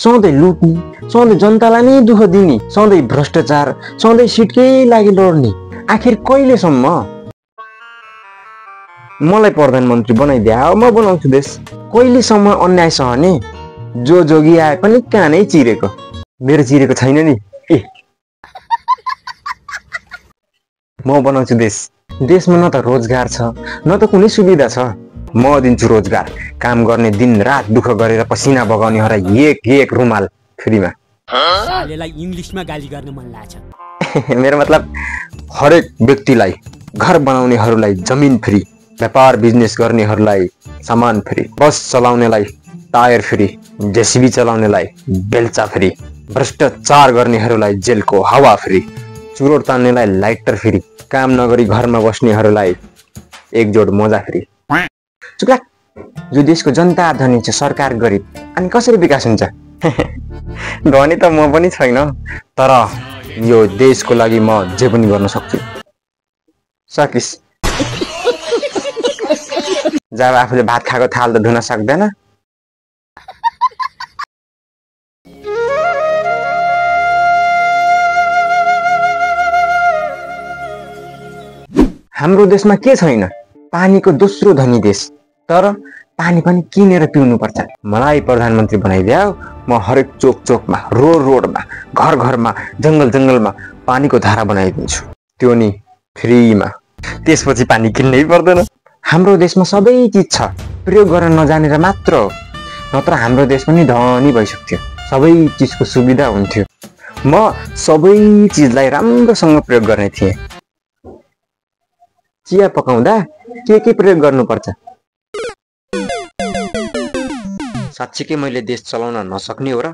सधैँ लुट्ने, सधैँ जनतालाई नै दुःख दिने, सधैँ भ्रष्टाचार, सधैँ सिटकै लागि लड्ने। आखिर कहिलेसम्म? मलाई प्रधानमन्त्री बनाइदिए म बनाउँछु देश। कहिलेसम्म अन्याय सहने? जो जोगी आए पनि कानै चिरेको। मेरो चिरेको छैन नि। म बनाउँछु देश। देशमा न त रोजगार छ न त कुनै सुविधा छ। म दिन्छु रोजगार। काम गर्ने दिन रात दुःख गरेर पसिना बगाउनेहरूलाई एक एक रुमाल फ्रीमा। सालेलाई इंग्लिशमा गाली गर्न मन लाग्छ। मेरो मतलब हरेक व्यक्तिलाई, घर बनाउनेहरूलाई जमिन फ्री, व्यापार बिजनेस गर्नेहरूलाई सामान फ्री, बस चलाउनेलाई टायर फ्री, जेसीबी चलाउनेलाई बेल्चा फ्री, भ्रष्टाचार गर्नेहरूलाई जेलको हावा फ्री, चुरोट तान्नेलाई लाइटर फ्री, काम नगरी घरमा बस्नेहरूलाई एक जोड मोजा फ्री। चुप। जो देशको जनता धनी छ, सरकार गरिब, अनि कसरी विकास हुन्छ? धनी त म पनि छैन, तर यो देशको लागि म जे पनि गर्न सक्छु। सकिस। जब आफूले भात खाएको थाल त धुन सक्दैन। हाम्रो देशमा के छैन? पानीको दोस्रो धनी देश, तर पानी पनि किनेर पिउनु पर्छ। मलाई प्रधानमन्त्री बनाइदियो, म हरेक चोक चोकमा, रोड रोडमा, घर घरमा, जंगल जंगलमा पानीको धारा बनाइदिन्छु, त्यो नि फ्रीमा। त्यसपछि पानी किन्नै पर्दैन। हाम्रो देशमा सबै चिज छ, प्रयोग गर्न नजानेर मात्र हो, नत्र हाम्रो देश पनि धनी भइसक्थ्यो, सबै चिजको सुविधा हुन्थ्यो। म सबै चिजलाई राम्रोसँग प्रयोग गर्ने थिएँ। चिया पकाउँदा के प्रयोग गर्नुपर्छ? साँच्चीकै मैले देश चलाउन नसक्ने हो र?